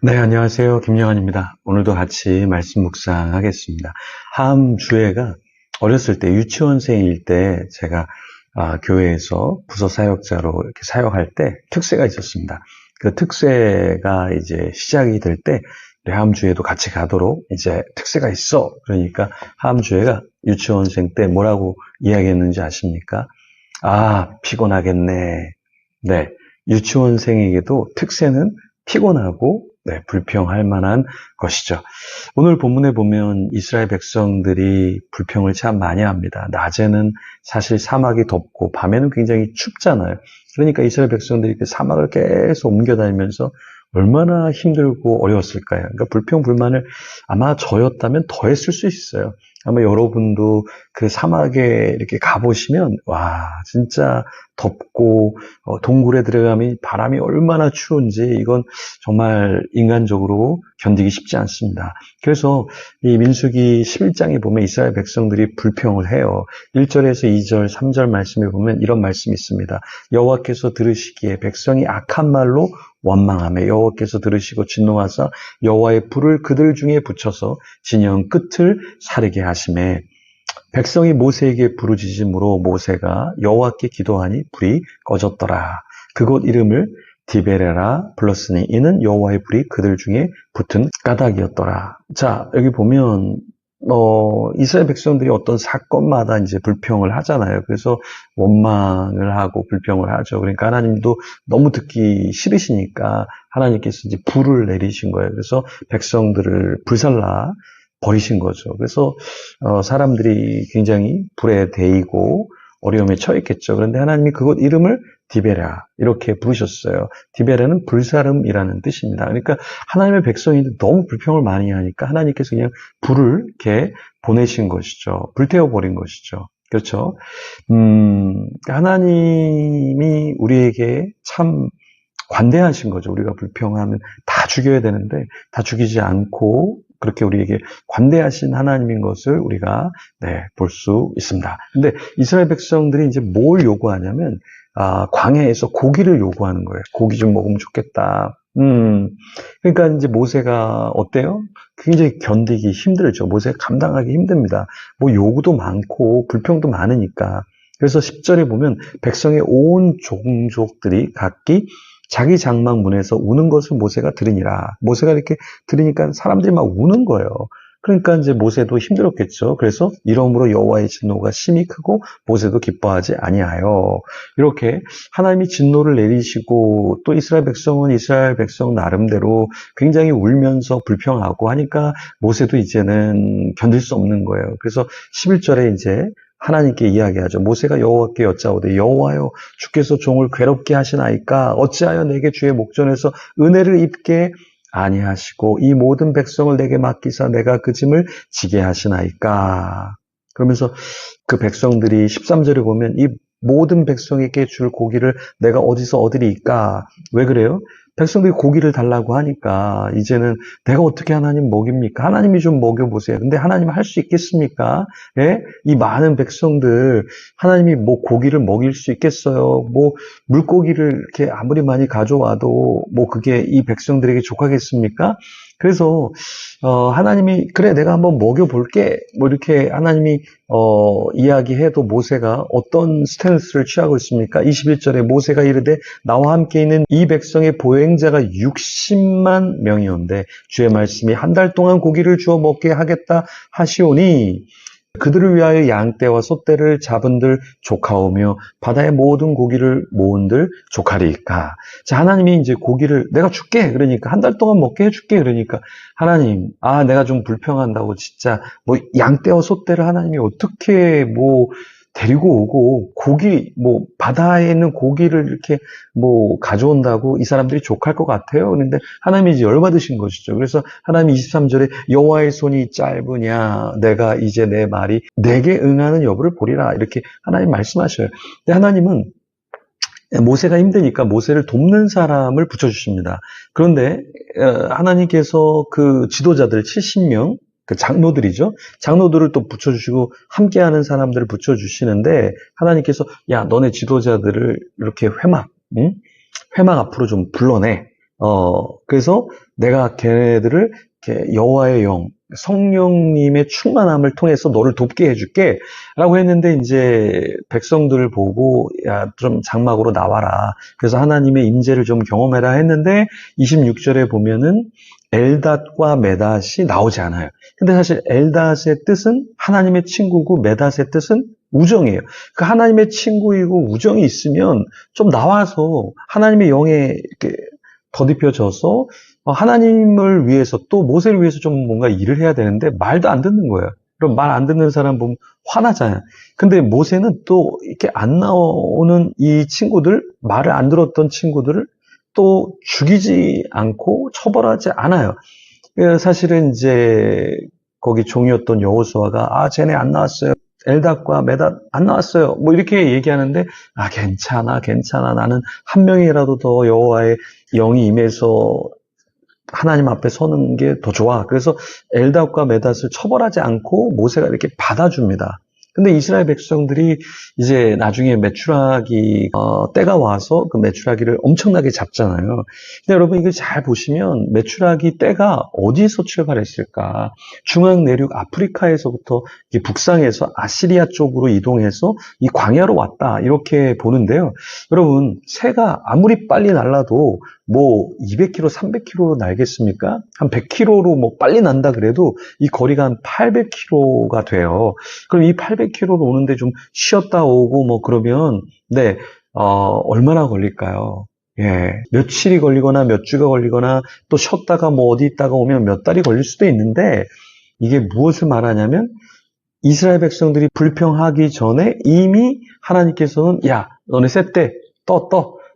네, 안녕하세요. 김영환입니다. 오늘도 같이 말씀 묵상하겠습니다. 함 주애가 어렸을 때 유치원생일 때 제가 교회에서 부서 사역자로 이렇게 사역할 때 특세가 있었습니다. 그 특세가 이제 시작이 될 때 함 주애도 같이 가도록 이제 특세가 있어. 그러니까 함 주애가 유치원생 때 뭐라고 이야기했는지 아십니까? 피곤하겠네. 네, 유치원생에게도 특세는 피곤하고 불평할 만한 것이죠. 오늘 본문에 보면 이스라엘 백성들이 불평을 참 많이 합니다. 낮에는 사실 사막이 덥고 밤에는 굉장히 춥잖아요. 그러니까 이스라엘 백성들이 그 사막을 계속 옮겨다니면서 얼마나 힘들고 어려웠을까요? 그러니까 불평, 불만을 아마 저였다면 더 했을 수 있어요. 아마 여러분도 그 사막에 이렇게 가보시면, 진짜 덥고, 동굴에 들어가면 바람이 얼마나 추운지, 이건 정말 인간적으로 견디기 쉽지 않습니다. 그래서 이 민수기 11장에 보면 이스라엘 백성들이 불평을 해요. 1절에서 2절, 3절 말씀에 보면 이런 말씀이 있습니다. 여호와께서 들으시기에 백성이 악한 말로 원망하며 여호와께서 들으시고 진노하사 여호와의 불을 그들 중에 붙여서 진영 끝을 사르게 하시매 백성이 모세에게 부르짖음으로 모세가 여호와께 기도하니 불이 꺼졌더라. 그곳 이름을 디베레라 불렀으니 이는 여호와의 불이 그들 중에 붙은 까닭이었더라. 자, 여기 보면 이스라엘 백성들이 어떤 사건마다 이제 불평을 하잖아요. 그래서 원망을 하고 불평을 하죠. 그러니까 하나님도 너무 듣기 싫으시니까 하나님께서 이제 불을 내리신 거예요. 그래서 백성들을 불살라 버리신 거죠. 그래서 사람들이 굉장히 불에 데이고 어려움에 처했겠죠. 그런데 하나님이 그곳 이름을 디베라 이렇게 부르셨어요. 디베라는 불사름이라는 뜻입니다. 그러니까 하나님의 백성이 너무 불평을 많이 하니까 하나님께서 그냥 불을 이렇게 보내신 것이죠. 불태워버린 것이죠. 그렇죠? 하나님이 우리에게 참 관대하신 거죠. 우리가 불평하면 다 죽여야 되는데 다 죽이지 않고 그렇게 우리에게 관대하신 하나님인 것을 우리가 볼 수 있습니다. 근데 이스라엘 백성들이 이제 뭘 요구하냐면 광야에서 고기를 요구하는 거예요. 고기 좀 먹으면 좋겠다. 그러니까 이제 모세가 어때요? 굉장히 견디기 힘들죠. 모세가 감당하기 힘듭니다. 뭐 요구도 많고 불평도 많으니까. 그래서 10절에 보면 백성의 온 종족들이 각기 자기 장막 문에서 우는 것을 모세가 들으니라. 모세가 이렇게 들으니까 사람들이 막 우는 거예요. 그러니까 이제 모세도 힘들었겠죠. 그래서 이러므로 여호와의 진노가 심히 크고 모세도 기뻐하지 아니하여. 이렇게 하나님이 진노를 내리시고 또 이스라엘 백성은 이스라엘 백성 나름대로 굉장히 울면서 불평하고 하니까 모세도 이제는 견딜 수 없는 거예요. 그래서 11절에 이제 하나님께 이야기하죠. 모세가 여호와께 여짜오되 여호와여 주께서 종을 괴롭게 하시나이까 어찌하여 내게 주의 목전에서 은혜를 입게 아니하시고 이 모든 백성을 내게 맡기사 내가 그 짐을 지게 하시나이까. 그러면서 그 백성들이 13절에 보면 이 모든 백성에게 줄 고기를 내가 어디서 얻으리이까. 왜 그래요? 백성들이 고기를 달라고 하니까 이제는 내가 어떻게 하나님 먹입니까? 하나님이 좀 먹여보세요. 근데 하나님 할 수 있겠습니까? 예? 이 많은 백성들 하나님이 뭐 고기를 먹일 수 있겠어요? 뭐 물고기를 이렇게 아무리 많이 가져와도 뭐 그게 이 백성들에게 족하겠습니까? 그래서 하나님이 그래 내가 한번 먹여볼게 뭐 이렇게 하나님이 이야기해도 모세가 어떤 스탠스를 취하고 있습니까? 21절에 모세가 이르되 나와 함께 있는 이 백성의 보행자가 60만 명이온데 주의 말씀이 한 달 동안 고기를 주어 먹게 하겠다 하시오니 그들을 위하여 양떼와 소떼를 잡은들 조카오며 바다의 모든 고기를 모은들 조카리이까. 자, 하나님이 이제 고기를 내가 줄게. 그러니까 한 달 동안 먹게 해줄게. 그러니까 하나님, 내가 좀 불평한다고 진짜 뭐 양떼와 소떼를 하나님이 어떻게 뭐 데리고 오고 고기 뭐 바다에 있는 고기를 이렇게 뭐 가져온다고 이 사람들이 족할 것 같아요. 그런데 하나님이 이제 열받으신 것이죠. 그래서 하나님이 23절에 여호와의 손이 짧으냐 내가 이제 내 말이 내게 응하는 여부를 보리라 이렇게 하나님 말씀하셔요. 근데 하나님은 모세가 힘드니까 모세를 돕는 사람을 붙여주십니다. 그런데 하나님께서 그 지도자들 70명 그 장로들이죠. 장로들을 또 붙여주시고 함께하는 사람들을 붙여주시는데 하나님께서 야 너네 지도자들을 이렇게 회막 앞으로 좀 불러내. 그래서 내가 걔네들을 이렇게 여호와의 영, 성령님의 충만함을 통해서 너를 돕게 해줄게 라고 했는데 이제 백성들을 보고 야, 좀 장막으로 나와라. 그래서 하나님의 임재를 좀 경험해라 했는데 26절에 보면은 엘닷과 메닷이 나오지 않아요. 근데 사실 엘닷의 뜻은 하나님의 친구고 메닷의 뜻은 우정이에요. 그 하나님의 친구이고 우정이 있으면 좀 나와서 하나님의 영에 이렇게 더딥혀져서 하나님을 위해서 또 모세를 위해서 좀 뭔가 일을 해야 되는데 말도 안 듣는 거예요. 그럼 말 안 듣는 사람 보면 화나잖아요. 근데 모세는 또 이렇게 안 나오는 이 친구들, 말을 안 들었던 친구들을 또 죽이지 않고 처벌하지 않아요. 사실은 이제 거기 종이었던 여호수아가 쟤네 안 나왔어요. 엘닷과 메닷 안 나왔어요. 뭐 이렇게 얘기하는데 괜찮아 괜찮아 나는 한 명이라도 더 여호와의 영이 임해서 하나님 앞에 서는 게 더 좋아. 그래서 엘닷과 메닷을 처벌하지 않고 모세가 이렇게 받아줍니다. 근데 이스라엘 백성들이 이제 나중에 메추라기 때가 와서 그 메추라기를 엄청나게 잡잖아요. 근데 여러분 이거 잘 보시면 메추라기 때가 어디서 출발했을까? 중앙 내륙 아프리카에서부터 북상해서 아시리아 쪽으로 이동해서 이 광야로 왔다 이렇게 보는데요. 여러분 새가 아무리 빨리 날라도 뭐 200km, 300km로 날겠습니까? 한 100km로 뭐 빨리 난다 그래도 이 거리가 한 800km가 돼요. 그럼 이 800km로 오는데 좀 쉬었다 오고 뭐 그러면 얼마나 걸릴까요? 예, 며칠이 걸리거나 몇 주가 걸리거나 또 쉬었다가 뭐 어디 있다가 오면 몇 달이 걸릴 수도 있는데 이게 무엇을 말하냐면 이스라엘 백성들이 불평하기 전에 이미 하나님께서는 야, 너네 셋대 떠.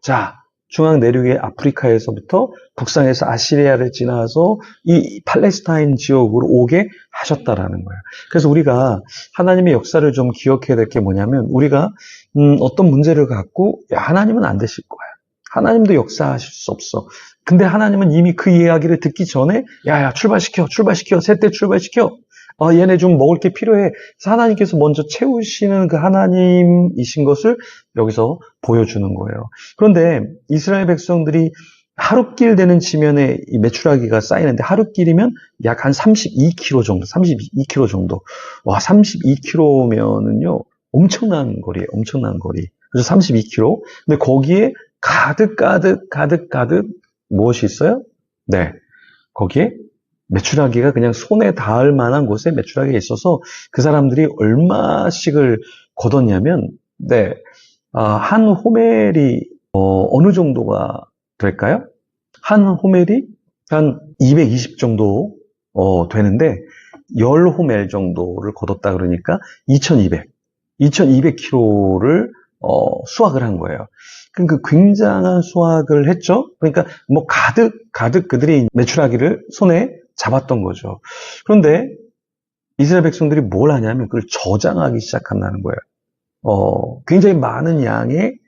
자, 중앙 내륙의 아프리카에서부터 북상해서 아시리아를 지나서 이 팔레스타인 지역으로 오게 하셨다라는 거예요. 그래서 우리가 하나님의 역사를 좀 기억해야 될 게 뭐냐면 우리가 어떤 문제를 갖고 야, 하나님은 안 되실 거야. 하나님도 역사하실 수 없어. 근데 하나님은 이미 그 이야기를 듣기 전에 야 출발시켜 셋대 출발시켜. 얘네 좀 먹을 게 필요해. 그래서 하나님께서 먼저 채우시는 그 하나님이신 것을 여기서 보여주는 거예요. 그런데 이스라엘 백성들이 하루길 되는 지면에 이 메추라기가 쌓이는데 하루길이면 약 한 32km 정도, 32km 정도. 와, 32km면은요, 엄청난 거리예요, 엄청난 거리. 그래서 32km. 근데 거기에 가득 무엇이 있어요? 네. 거기에 메추라기가 그냥 손에 닿을 만한 곳에 메추라기가 있어서 그 사람들이 얼마씩을 거뒀냐면, 한 호멜이 어느 정도가 될까요? 한 호멜이 한 220 정도 되는데 10호멜 정도를 거뒀다 그러니까 2200kg를 수확을 한 거예요. 그러니까 굉장한 수확을 했죠. 그러니까 뭐 가득 그들이 메추라기를 손에 잡았던 거죠. 그런데 이스라엘 백성들이 뭘 하냐면 그걸 저장하기 시작한다는 거예요. 굉장히 많은 양의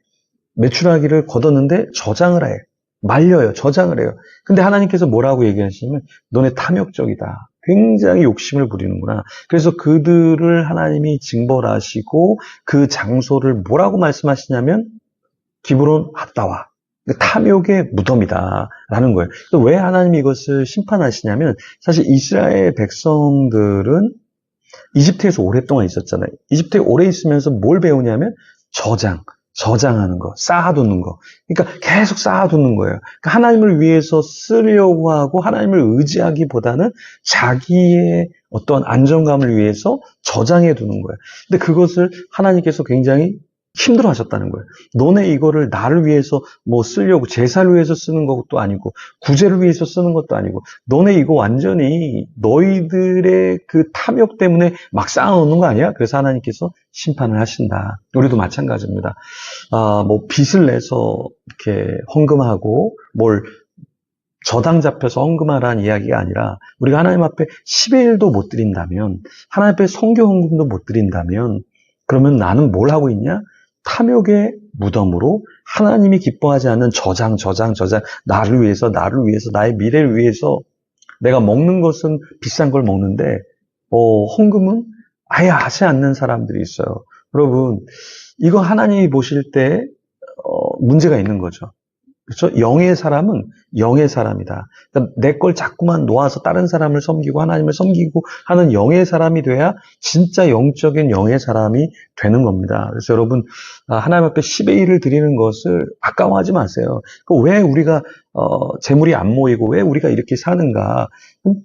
메추라기를 걷었는데 저장을 해요. 말려요. 저장을 해요. 근데 하나님께서 뭐라고 얘기하시냐면 너네 탐욕적이다. 굉장히 욕심을 부리는구나. 그래서 그들을 하나님이 징벌하시고 그 장소를 뭐라고 말씀하시냐면 기브론 핫다와 탐욕의 무덤이다라는 거예요. 왜 하나님이 이것을 심판하시냐면 사실 이스라엘 백성들은 이집트에서 오랫동안 있었잖아요. 이집트에 오래 있으면서 뭘 배우냐면 저장하는 거, 쌓아두는 거. 그러니까 계속 쌓아두는 거예요. 그러니까 하나님을 위해서 쓰려고 하고 하나님을 의지하기보다는 자기의 어떤 안정감을 위해서 저장해 두는 거예요. 근데 그것을 하나님께서 굉장히 힘들어 하셨다는 거예요. 너네 이거를 나를 위해서 뭐 쓰려고 제사를 위해서 쓰는 것도 아니고 구제를 위해서 쓰는 것도 아니고 너네 이거 완전히 너희들의 그 탐욕 때문에 막 쌓아놓는 거 아니야? 그래서 하나님께서 심판을 하신다. 우리도 마찬가지입니다. 뭐 빚을 내서 이렇게 헌금하고 뭘 저당 잡혀서 헌금하라는 이야기가 아니라 우리가 하나님 앞에 10의 1도 못 드린다면 하나님 앞에 성교 헌금도 못 드린다면 그러면 나는 뭘 하고 있냐? 탐욕의 무덤으로 하나님이 기뻐하지 않는 저장, 나를 위해서, 나의 미래를 위해서 내가 먹는 것은 비싼 걸 먹는데, 헌금은 아예 하지 않는 사람들이 있어요. 여러분, 이거 하나님이 보실 때, 문제가 있는 거죠. 그렇죠? 영의 사람은 영의 사람이다. 그러니까 내 걸 자꾸만 놓아서 다른 사람을 섬기고 하나님을 섬기고 하는 영의 사람이 돼야 진짜 영적인 영의 사람이 되는 겁니다. 그래서 여러분, 하나님 앞에 10의 1을 드리는 것을 아까워하지 마세요. 왜 우리가 재물이 안 모이고 왜 우리가 이렇게 사는가?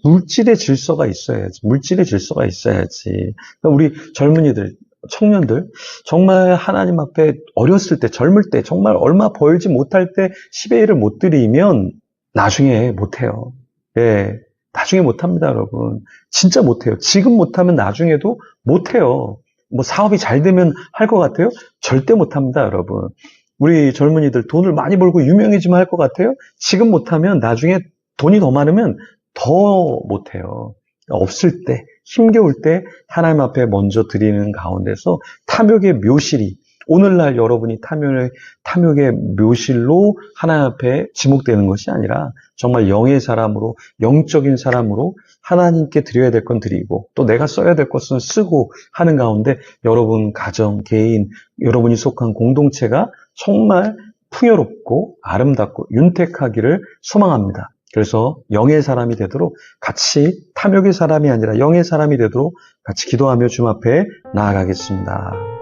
물질의 질서가 있어야지. 물질의 질서가 있어야지. 그러니까 우리 젊은이들, 청년들, 정말 하나님 앞에 어렸을 때, 젊을 때, 정말 얼마 벌지 못할 때 10의 1을 못 드리면 나중에 못해요. 예, 나중에 못합니다, 여러분. 진짜 못해요. 지금 못하면 나중에도 못해요. 뭐 사업이 잘 되면 할 것 같아요? 절대 못합니다, 여러분. 우리 젊은이들 돈을 많이 벌고 유명해지면 할 것 같아요? 지금 못하면 나중에 돈이 더 많으면 더 못해요. 없을 때, 힘겨울 때 하나님 앞에 먼저 드리는 가운데서 탐욕의 묘실이, 오늘날 여러분이 탐욕의 묘실로 하나님 앞에 지목되는 것이 아니라 정말 영의 사람으로, 영적인 사람으로 하나님께 드려야 될 건 드리고 또 내가 써야 될 것은 쓰고 하는 가운데 여러분 가정, 개인, 여러분이 속한 공동체가 정말 풍요롭고 아름답고 윤택하기를 소망합니다. 그래서 영의 사람이 되도록 같이 탐욕의 사람이 아니라 영의 사람이 되도록 같이 기도하며 주님 앞에 나아가겠습니다.